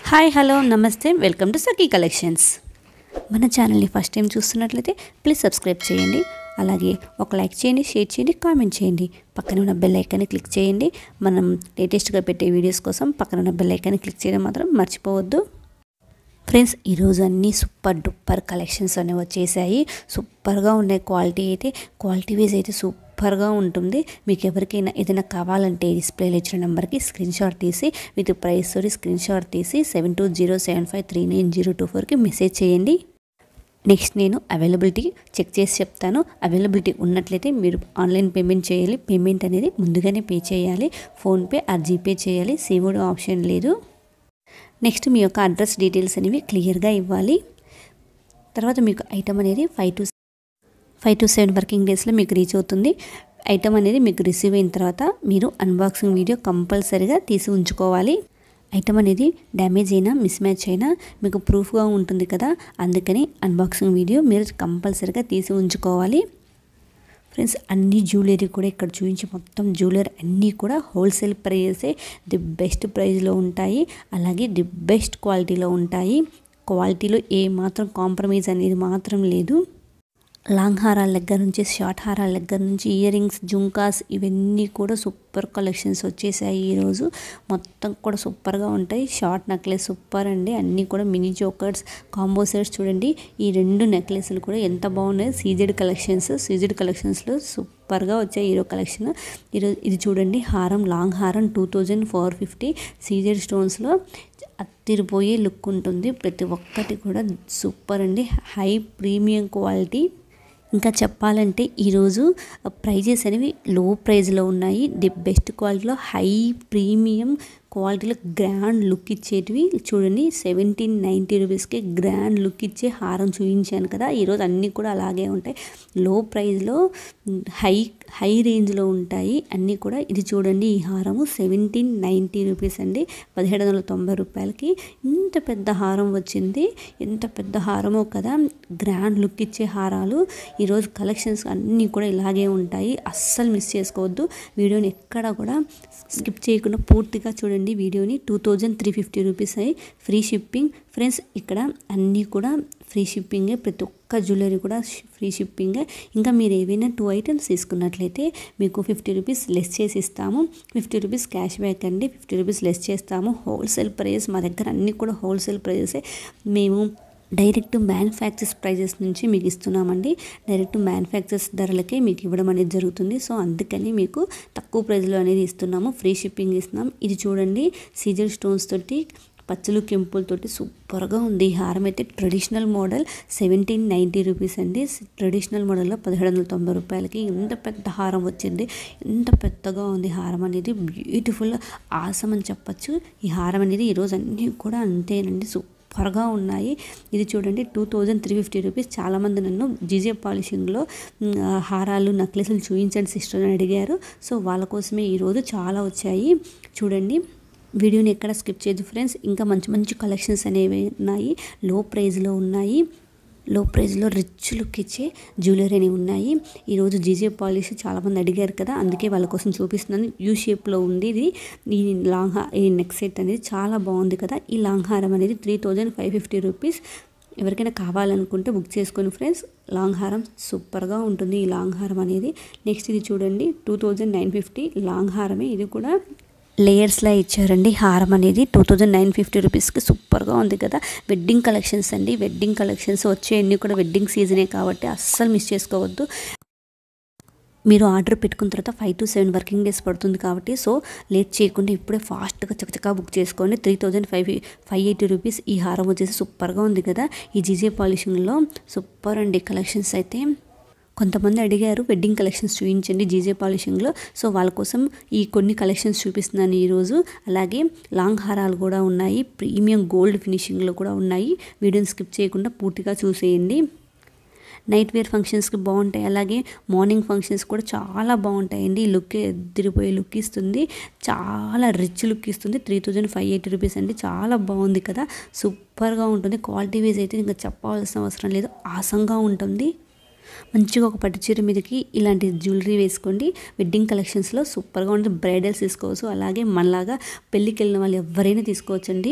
Hi hello నమస్తే welcome to Sakhi collections. మన ఛానల్ని ఫస్ట్ టైం చూస్తున్నట్లయితే ప్లీజ్ సబ్స్క్రైబ్ చేయండి. అలాగే ఒక లైక్ చేయండి, షేర్ చేయండి, కామెంట్ చేయండి. పక్కన ఉన్న బెల్ ఐకాన్ని క్లిక్ చేయండి. మనం లేటెస్ట్గా పెట్టే వీడియోస్ కోసం పక్కన ఉన్న బెల్ ఐకాన్ని క్లిక్ చేయడం మాత్రం మర్చిపోవద్దు. ఫ్రెండ్స్, ఈరోజు అన్నీ సూపర్ డూపర్ కలెక్షన్స్ అనేవి వచ్చేసాయి. సూపర్గా ఉన్నాయి. క్వాలిటీ వైజ్ అయితే సూపర్గా ఉంటుంది. మీకు ఎవరికైనా ఏదైనా కావాలంటే డిస్ప్లేలో ఇచ్చిన నెంబర్కి స్క్రీన్ షాట్ తీసి విత్ ప్రైస్ తోటి స్క్రీన్ షాట్ తీసి 7207539024కి మెసేజ్ చేయండి. నెక్స్ట్ నేను అవైలబిలిటీ చెక్ చేసి చెప్తాను. అవైలబిలిటీ ఉన్నట్లయితే మీరు ఆన్లైన్ పేమెంట్ చేయాలి. పేమెంట్ అనేది ముందుగానే పే చేయాలి. ఫోన్పే ఆర్ జీపే చేయాలి. సిఓడి ఆప్షన్ లేదు. నెక్స్ట్ మీ యొక్క అడ్రస్ డీటెయిల్స్ అనేవి క్లియర్గా ఇవ్వాలి. తర్వాత మీకు ఐటమ్ అనేది 5 to 7 వర్కింగ్ డేస్లో మీకు రీచ్ అవుతుంది. ఐటమ్ అనేది మీకు రిసీవ్ అయిన తర్వాత మీరు అన్బాక్సింగ్ వీడియో కంపల్సరీగా తీసి ఉంచుకోవాలి. ఐటమ్ అనేది డ్యామేజ్ అయినా మిస్మ్యాచ్ అయినా మీకు ప్రూఫ్గా ఉంటుంది కదా, అందుకని అన్బాక్సింగ్ వీడియో మీరు కంపల్సరీగా తీసి ఉంచుకోవాలి. ఫ్రెండ్స్, అన్ని జ్యువెలరీ కూడా ఇక్కడ చూపించి మొత్తం జ్యువెలరీ అన్నీ కూడా హోల్సేల్ ప్రైజెసే, ది బెస్ట్ ప్రైస్లో ఉంటాయి. అలాగే ది బెస్ట్ క్వాలిటీలో ఉంటాయి. క్వాలిటీలో ఏ మాత్రం కాంప్రమైజ్ అనేది మాత్రం లేదు. లాంగ్ హారాల దగ్గర నుంచి షార్ట్ హారాల దగ్గర నుంచి ఇయర్ రింగ్స్, జుంకాస్ ఇవన్నీ కూడా సూపర్ కలెక్షన్స్ వచ్చేసాయి. ఈరోజు మొత్తం కూడా సూపర్గా ఉంటాయి. షార్ట్ నెక్లెస్ సూపర్ అండి. అన్నీ కూడా మినీ చోకర్స్, కాంబో సెట్స్ చూడండి. ఈ 2 నెక్లెస్లు కూడా ఎంత బాగున్నాయి. సీజెడ్ కలెక్షన్స్లో సూపర్గా వచ్చాయి హీరో కలెక్షన్. ఇది చూడండి, హారం, లాంగ్ హారం 2450 సీజెడ్ స్టోన్స్లో అత్తిరిపోయే లుక్ ఉంటుంది. ప్రతి ఒక్కటి కూడా సూపర్ అండి. High premium quality. ఇంకా చెప్పాలంటే ఈరోజు ప్రైజెస్ అనేవి లో ప్రైజ్లో ఉన్నాయి. ది బెస్ట్ క్వాలిటీలో హై ప్రీమియం క్వాలిటీలో గ్రాండ్ లుక్ ఇచ్చేటివి చూడండి. 1790 రూపీస్కి గ్రాండ్ లుక్ ఇచ్చే హారం చూపించాను కదా, ఈరోజు అన్నీ కూడా అలాగే ఉంటాయి. లో ప్రైస్లో హై రేంజ్లో ఉంటాయి అన్నీ కూడా. ఇది చూడండి, ఈ హారము 1790 రూపీస్ అండి. 1790 రూపాయలకి ఇంత పెద్ద హారం వచ్చింది. ఎంత పెద్ద హారమో కదా. గ్రాండ్ లుక్ ఇచ్చే హారాలు ఈరోజు కలెక్షన్స్ అన్నీ కూడా ఇలాగే ఉంటాయి. అస్సలు మిస్ చేసుకోవద్దు. వీడియోని ఎక్కడ కూడా స్కిప్ చేయకుండా పూర్తిగా చూడండి. వీడియోని 2350 రూపీస్ అయ్యి ఫ్రీ షిప్పింగ్. ఫ్రెండ్స్, ఇక్కడ అన్నీ కూడా ఫ్రీ షిప్పింగే. ప్రతి ఒక్క జ్యువెలరీ కూడా ఫ్రీ షిప్పింగే. ఇంకా మీరు ఏవైనా 2 ఐటమ్స్ తీసుకున్నట్లయితే మీకు 50 రూపీస్ లెస్ చేసి ఇస్తాము. 50 రూపీస్ క్యాష్ బ్యాక్ అండి. 50 రూపీస్ లెస్ చేస్తాము. హోల్సేల్ ప్రైస్ మా దగ్గర అన్నీ కూడా హోల్సేల్ ప్రైజెసే. మేము డైరెక్ట్ మ్యానుఫ్యాక్చర్స్ ప్రైజెస్ నుంచి మీకు ఇస్తున్నామండి. డైరెక్ట్ మ్యానుఫ్యాక్చర్స్ ధరలకే మీకు ఇవ్వడం అనేది జరుగుతుంది. సో అందుకని మీకు తక్కువ ప్రైజ్లో అనేది ఇస్తున్నాము. ఫ్రీ షిప్పింగ్ ఇస్తున్నాం. ఇది చూడండి, సీజర్ స్టోన్స్ తోటి పచ్చలు కెంపులతోటి సూపర్గా ఉంది. ఈ హారం అయితే ట్రెడిషనల్ మోడల్ 1790 రూపీస్ అండి. ట్రెడిషనల్ మోడల్లో 1790 రూపాయలకి ఎంత పెద్ద హారం వచ్చింది. ఎంత పెద్దగా ఉంది హారం అనేది. బ్యూటిఫుల్, ఆసమ్ అని చెప్పచ్చు. ఈ హారం అనేది ఈరోజు అన్నీ కూడా అంతేనండి. సూపర్గా ఉన్నాయి. ఇది చూడండి, 2350 రూపీస్. చాలామంది నన్ను జీజే పాలిషింగ్లో హారాలు, నెక్లెస్లు చూపించండి సిస్టర్ అని అడిగారు. సో వాళ్ళ కోసమే ఈరోజు చాలా వచ్చాయి. చూడండి, వీడియోని ఎక్కడ స్కిప్ చేయదు ఫ్రెండ్స్. ఇంకా మంచి మంచి కలెక్షన్స్ అనేవి ఉన్నాయి. లో ప్రైస్లో ఉన్నాయి. లో ప్రైస్లో రిచ్ లుక్ ఇచ్చే జ్యువెలరీ అనేవి ఉన్నాయి. ఈరోజు జీజే పాలిష్ చాలామంది అడిగారు కదా, అందుకే వాళ్ళ కోసం చూపిస్తున్నాను. యూ షేప్లో ఉంది ఇది. ఈ నెక్ సెట్ అనేది చాలా బాగుంది కదా. ఈ లాంగ్ హారం అనేది 3550 రూపీస్. ఎవరికైనా కావాలనుకుంటే బుక్ చేసుకొని ఫ్రెండ్స్. లాంగ్ హారం సూపర్గా ఉంటుంది ఈ లాంగ్ హారం అనేది. నెక్స్ట్ ఇది చూడండి, 2950 లాంగ్ హారమే. ఇది కూడా లేయర్స్లా ఇచ్చారండి హారం అనేది. 2950 రూపీస్కి సూపర్గా ఉంది కదా. వెడ్డింగ్ కలెక్షన్స్ అండి. వెడ్డింగ్ కలెక్షన్స్ వచ్చేవన్నీ కూడా వెడ్డింగ్ సీజనే కాబట్టి అస్సలు మిస్ చేసుకోవద్దు. మీరు ఆర్డర్ పెట్టుకున్న తర్వాత 5 to 7 వర్కింగ్ డేస్ పడుతుంది కాబట్టి సో లేట్ చేయకుండా ఇప్పుడే ఫాస్ట్గా చకచకా బుక్ చేసుకోండి. 3580 రూపీస్ ఈ హారం వచ్చేసి సూపర్గా ఉంది కదా. ఈ జీజే పాలిషింగ్లో సూపర్ అండి కలెక్షన్స్ అయితే. కొంతమంది అడిగారు వెడ్డింగ్ కలెక్షన్స్ చూపించండి జీజే పాలిషింగ్లో. సో వాళ్ళ కోసం ఈ కొన్ని కలెక్షన్స్ చూపిస్తున్నాను ఈరోజు. అలాగే లాంగ్ హారాలు కూడా ఉన్నాయి. ప్రీమియం గోల్డ్ ఫినిషింగ్లో కూడా ఉన్నాయి. వీడియోని స్కిప్ చేయకుండా పూర్తిగా చూసేయండి. నైట్ వేర్ ఫంక్షన్స్కి బాగుంటాయి. అలాగే మార్నింగ్ ఫంక్షన్స్ కూడా చాలా బాగుంటాయండి. ఈ లుక్ ఎదిరిపోయే లుక్ ఇస్తుంది. చాలా రిచ్ లుక్ ఇస్తుంది. 3580 రూపీస్ అండి. చాలా బాగుంది కదా. సూపర్గా ఉంటుంది. క్వాలిటీ వైజ్ అయితే ఇంకా చెప్పాల్సిన అవసరం లేదు. ఆసంగా ఉంటుంది. మంచిగా ఒక పట్టు చీర మీదకి ఇలాంటి జ్యువెలరీ వేసుకోండి. వెడ్డింగ్ కలెక్షన్స్లో సూపర్గా ఉంటుంది. బ్రైడల్స్ తీసుకోవచ్చు. అలాగే మనలాగా పెళ్ళికి వెళ్ళిన వాళ్ళు ఎవరైనా తీసుకోవచ్చండి.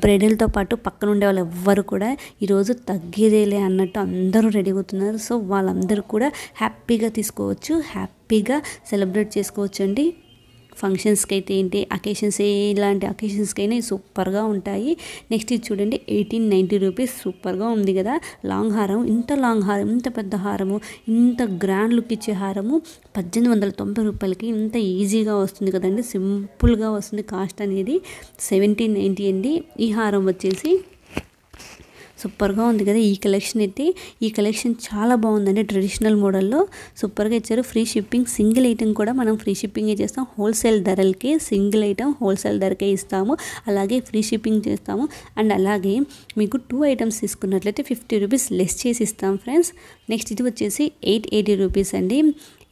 బ్రైడల్తో పాటు పక్కన ఉండే వాళ్ళు ఎవ్వరు కూడా ఈరోజు తగ్గేదేలే అన్నట్టు అందరూ రెడీ అవుతున్నారు. సో వాళ్ళందరూ కూడా హ్యాపీగా తీసుకోవచ్చు, హ్యాపీగా సెలబ్రేట్ చేసుకోవచ్చు అండి. ఫంక్షన్స్కి అయితే ఏంటి, అకేషన్స్ ఇలాంటి అకేషన్స్కైనా సూపర్గా ఉంటాయి. నెక్స్ట్ ఇది చూడండి 1890 రూపీస్. సూపర్గా ఉంది కదా. లాంగ్ హారం, ఇంత లాంగ్ హారం, ఇంత పెద్ద హారము, ఇంత గ్రాండ్ లుక్ ఇచ్చే హారము 1890 రూపాయలకి ఇంత ఈజీగా వస్తుంది కదండి. సింపుల్గా వస్తుంది. కాస్ట్ అనేది 1790 అండి. ఈ హారం వచ్చేసి సూపర్గా ఉంది కదా. ఈ కలెక్షన్ చాలా బాగుందండి. ట్రెడిషనల్ మోడల్లో సూపర్గా ఇచ్చారు. ఫ్రీ షిప్పింగ్, సింగిల్ ఐటెం కూడా మనం ఫ్రీ షిప్పింగే చేస్తాం. హోల్సేల్ ధరలకి సింగిల్ ఐటెం హోల్సేల్ ధరకే ఇస్తాము, అలాగే ఫ్రీ షిప్పింగ్ చేస్తాము. అండ్ అలాగే మీకు 2 ఐటమ్స్ తీసుకున్నట్లయితే 50 రూపీస్ లెస్ చేసి ఇస్తాం ఫ్రెండ్స్. నెక్స్ట్ ఇది వచ్చేసి 880 రూపీస్ అండి.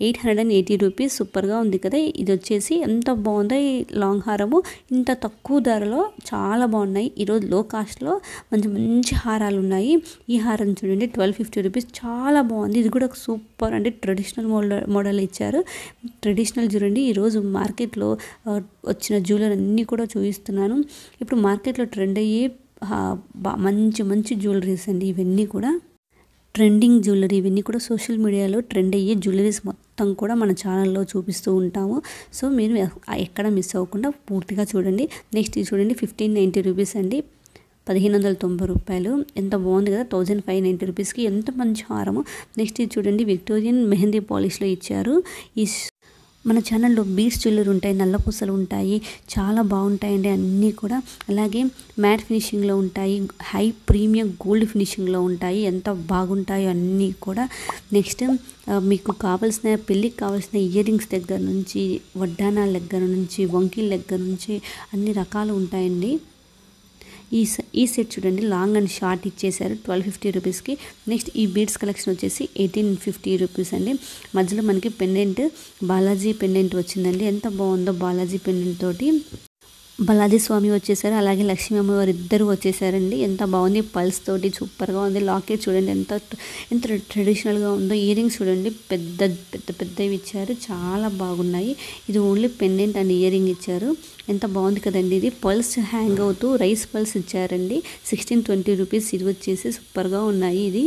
880 రూపీస్. సూపర్గా ఉంది కదా. ఇది వచ్చేసి ఎంత బాగుందో ఈ లాంగ్ హారము, ఇంత తక్కువ ధరలో చాలా బాగున్నాయి. ఈరోజు లో కాస్ట్లో మంచి మంచి హారాలు ఉన్నాయి. ఈ హారం చూడండి 1250 రూపీస్. చాలా బాగుంది. ఇది కూడా సూపర్ అండి. ట్రెడిషనల్ మోడల్ ఇచ్చారు. ట్రెడిషనల్ చూడండి. ఈరోజు మార్కెట్లో వచ్చిన జ్యువెలరీ అన్నీ కూడా చూపిస్తున్నాను. ఇప్పుడు మార్కెట్లో ట్రెండ్ అయ్యే మంచి మంచి జ్యువెలరీస్ అండి ఇవన్నీ కూడా. ట్రెండింగ్ జ్యువెలరీ ఇవన్నీ కూడా సోషల్ మీడియాలో ట్రెండ్ అయ్యే జ్యువెలరీస్ మొత్తం కూడా మన ఛానల్లో చూపిస్తూ ఉంటాము. సో మీరు ఎక్కడ మిస్ అవ్వకుండా పూర్తిగా చూడండి. నెక్స్ట్ ఇది చూడండి 1590 రూపీస్ అండి. 1590 రూపాయలు. ఎంత బాగుంది కదా. 1590 రూపీస్కి ఎంత మంచి హారము. నెక్స్ట్ ఇది చూడండి విక్టోరియన్ మెహందీ పాలిష్లో ఇచ్చారు. ఈ మన ఛానల్లో బీడ్స్ జ్యువెలరీ ఉంటాయి, నల్లపూసలు ఉంటాయి, చాలా బాగుంటాయండి అన్నీ కూడా. అలాగే మ్యాట్ ఫినిషింగ్లో ఉంటాయి, హై ప్రీమియం గోల్డ్ ఫినిషింగ్లో ఉంటాయి. ఎంత బాగుంటాయో అన్నీ కూడా. నెక్స్ట్ మీకు కావాల్సిన పెళ్ళికి కావాల్సిన ఇయర్ రింగ్స్ దగ్గర నుంచి, వడ్డానాల దగ్గర నుంచి, వంకీల దగ్గర నుంచి అన్ని రకాలు ఉంటాయండి. ఈ సెట్ చూడండి లాంగ్ అండ్ షార్ట్ ఇచ్చేసారు 1250 రూపీస్కి. నెక్స్ట్ ఈ బీడ్స్ కలెక్షన్ వచ్చేసి 1850 రూపీస్ అండి. మధ్యలో మనకి పెండెంట్, బాలాజీ పెండెంట్ వచ్చిందండి. ఎంత బాగుందో బాలాజీ పెండెంట్ తోటి. బాలాజీ స్వామి వచ్చేసారు, అలాగే లక్ష్మీ అమ్మవారు ఇద్దరు వచ్చేసారండి. ఎంత బాగుంది. పల్స్ తోటి సూపర్గా ఉంది. లాకెట్ చూడండి ఎంత ట్రెడిషనల్గా ఉందో. ఇయర్ రింగ్స్ చూడండి పెద్దవి ఇచ్చారు, చాలా బాగున్నాయి. ఇది only pendant and ear ring ఇచ్చారు. ఎంత బాగుంది కదండి. ఇది పల్స్ హ్యాంగ్ అవుతూ రైస్ పల్స్ ఇచ్చారండి. 1620 రూపీస్. ఇది వచ్చేసి సూపర్గా ఉన్నాయి. ఇది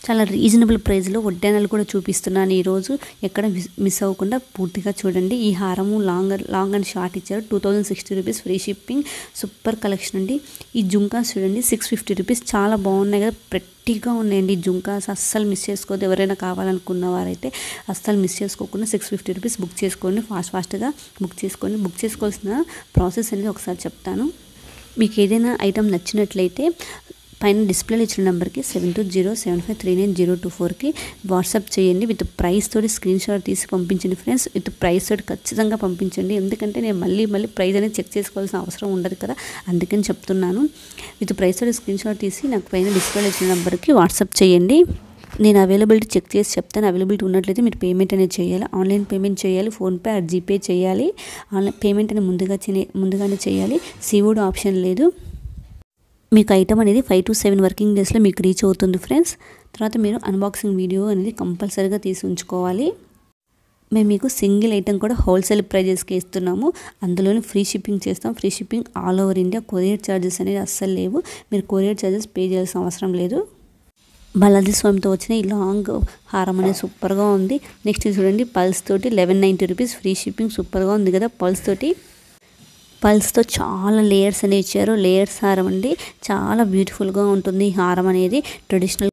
చాలా రీజనబుల్ ప్రైస్లో వడ్డానాలు కూడా చూపిస్తున్నాను ఈరోజు. ఎక్కడ మిస్ అవ్వకుండా పూర్తిగా చూడండి. ఈ హారము లాంగ్ అండ్ షార్ట్ ఇచ్చారు. 2060 rupees free shipping. Super collection అండి. ఈ జుంకాస్ చూడండి 650 రూపీస్. చాలా బాగున్నాయి కదా. గట్టిగా ఉన్నాయండి ఈ జుంకాస్. అస్సలు మిస్ చేసుకోవద్దు. ఎవరైనా కావాలనుకున్న వారైతే అస్సలు మిస్ చేసుకోకుండా 650 రూపీస్ బుక్ చేసుకోండి. ఫాస్ట్గా బుక్ చేసుకోండి. బుక్ చేసుకోవాల్సిన ప్రాసెస్ అనేది ఒకసారి చెప్తాను. మీకు ఏదైనా ఐటమ్ నచ్చినట్లయితే పైన డిస్ప్లేలో ఇచ్చిన నెంబర్కి 7207539024కి వాట్సాప్ చేయండి. విత్ ప్రైస్ తోటి స్క్రీన్ షాట్ తీసి పంపించండి ఫ్రెండ్స్. విత్ ప్రైస్ తోటి ఖచ్చితంగా పంపించండి. ఎందుకంటే నేను మళ్ళీ ప్రైస్ అనేది చెక్ చేసుకోవాల్సిన అవసరం ఉండదు కదా, అందుకని చెప్తున్నాను. విత్ ప్రైస్ తోటి స్క్రీన్ షాట్ తీసి నాకు పైన డిస్ప్లేలో ఇచ్చిన నెంబర్కి వాట్సాప్ చేయండి. నేను అవైలబిలిటీ చెక్ చేసి చెప్తాను. అవైలబిలిటీ ఉన్నట్లయితే మీరు పేమెంట్ అనేది చేయాలి. ఆన్లైన్ పేమెంట్ చేయాలి, ఫోన్పే ఆర్ జీపే చేయాలి. ఆన్లైన్ పేమెంట్ అనేది ముందుగానే చేయాలి. సిఓడి ఆప్షన్ లేదు. మీకు ఐటమ్ అనేది 5 to 7 వర్కింగ్ డేస్లో మీకు రీచ్ అవుతుంది ఫ్రెండ్స్. తర్వాత మీరు అన్బాక్సింగ్ వీడియో అనేది కంపల్సరీగా తీసి ఉంచుకోవాలి. మేము మీకు సింగిల్ ఐటమ్ కూడా హోల్సేల్ ప్రైజెస్కి ఇస్తున్నాము. అందులోనే ఫ్రీ షిప్పింగ్ చేస్తాం. Free shipping all over India. Courier charges అనేది అస్సలు లేవు. మీరు కొరియర్ ఛార్జెస్ పే చేయాల్సిన అవసరం లేదు. బాలాజీ స్వామితో వచ్చిన ఈ లాంగ్ హారం అనేది సూపర్గా ఉంది. నెక్స్ట్ చూడండి పల్స్ తోటి 1190 రూపీస్ ఫ్రీ షిప్పింగ్. సూపర్గా ఉంది కదా. పల్స్తో చాలా లేయర్స్ అనేవి ఇచ్చారు. లేయర్స్ హారం అండి. చాలా బ్యూటిఫుల్గా ఉంటుంది ఈ హారం అనేది. ట్రెడిషనల్